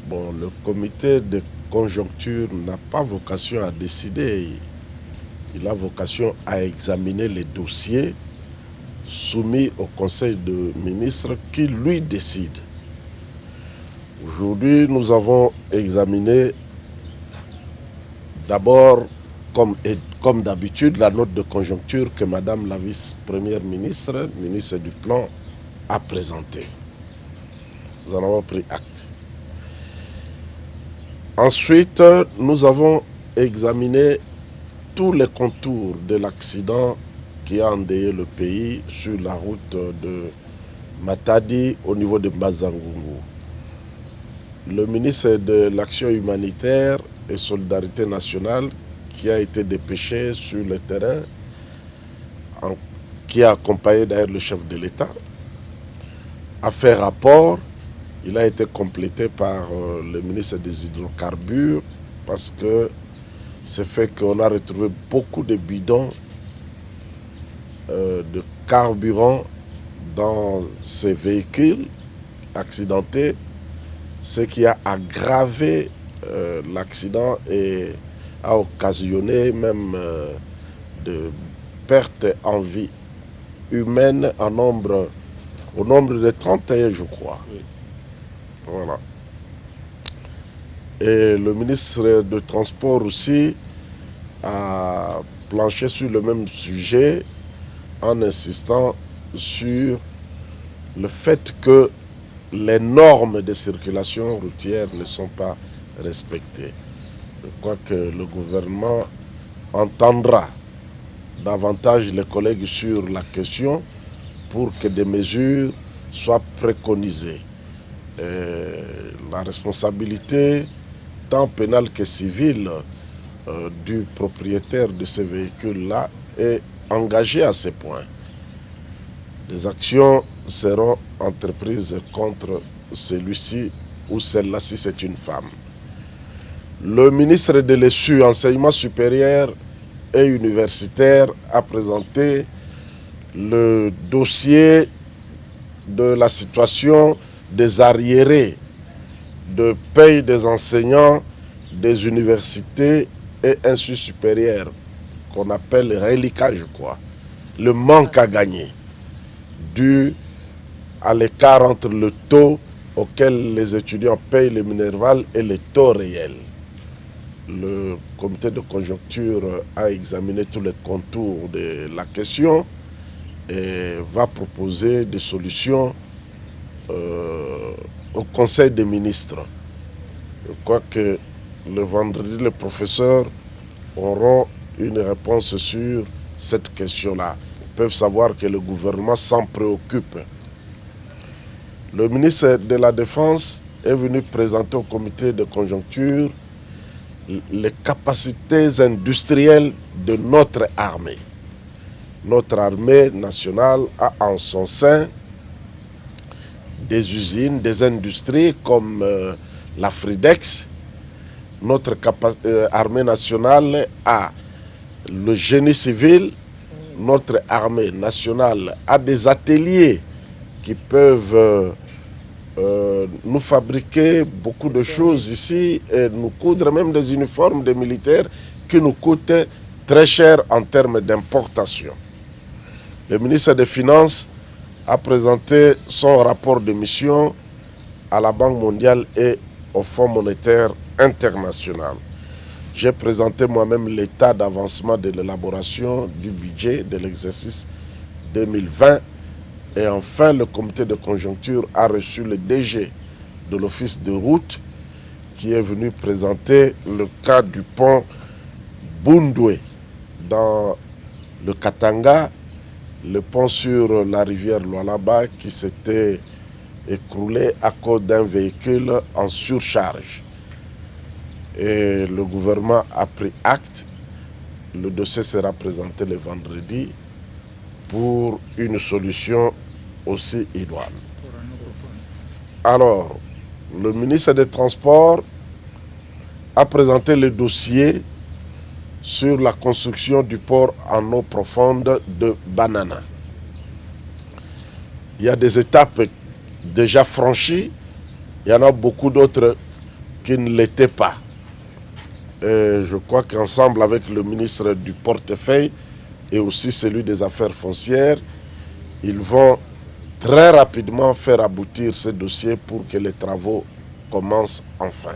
Bon, le comité de conjoncture n'a pas vocation à décider. Il a vocation à examiner les dossiers soumis au Conseil de ministres qui, lui, décide. Aujourd'hui, nous avons examiné d'abord, comme d'habitude, la note de conjoncture que Madame la vice-première ministre, ministre du Plan, a présentée. Nous en avons pris acte. Ensuite, nous avons examiné tous les contours de l'accident qui a endeuillé le pays sur la route de Matadi au niveau de Mazangungu. Le ministre de l'Action humanitaire et Solidarité nationale, qui a été dépêché sur le terrain, qui a accompagné d'ailleurs le chef de l'État, a fait rapport. Il a été complété par le ministre des Hydrocarbures parce que c'est fait qu'on a retrouvé beaucoup de bidons de carburant dans ces véhicules accidentés, ce qui a aggravé l'accident et a occasionné même de pertes en vie humaine au nombre de 31, je crois. Oui. Voilà. Et le ministre de Transport aussi a planché sur le même sujet en insistant sur le fait que les normes de circulation routière ne sont pas respectées. Je crois que le gouvernement entendra davantage les collègues sur la question pour que des mesures soient préconisées. La responsabilité, tant pénale que civile, du propriétaire de ces véhicules-là est engagée à ces points. Des actions seront entreprises contre celui-ci ou celle-là si c'est une femme. Le ministre de l'ESU, Enseignement supérieur et universitaire, a présenté le dossier de la situation des arriérés de paye des enseignants des universités et instituts supérieurs, qu'on appelle reliquat, je crois. Le manque à gagner dû à l'écart entre le taux auquel les étudiants payent le Minerval et le taux réel. Le comité de conjoncture a examiné tous les contours de la question et va proposer des solutions au Conseil des ministres. Je crois que le vendredi, les professeurs auront une réponse sur cette question-là. Ils peuvent savoir que le gouvernement s'en préoccupe. Le ministre de la Défense est venu présenter au comité de conjoncture les capacités industrielles de notre armée. Notre armée nationale a en son sein des usines, des industries comme la Fridex. Notre armée nationale a le génie civil. Notre armée nationale a des ateliers qui peuvent nous fabriquer beaucoup de choses ici et nous coudre même des uniformes des militaires qui nous coûtent très cher en termes d'importation. Le ministre des Finances a présenté son rapport de mission à la Banque mondiale et au Fonds monétaire international. J'ai présenté moi-même l'état d'avancement de l'élaboration du budget de l'exercice 2020. Et enfin, le comité de conjoncture a reçu le DG de l'office de route qui est venu présenter le cas du pont Bundwe dans le Katanga, le pont sur la rivière Lualaba qui s'était écroulé à cause d'un véhicule en surcharge. Et le gouvernement a pris acte. Le dossier sera présenté le vendredi pour une solution aussi idoine. Alors, le ministre des Transports a présenté le dossier sur la construction du port en eau profonde de Banana. Il y a des étapes déjà franchies, il y en a beaucoup d'autres qui ne l'était pas. Et je crois qu'ensemble avec le ministre du portefeuille et aussi celui des affaires foncières, ils vont très rapidement faire aboutir ce dossier pour que les travaux commencent enfin.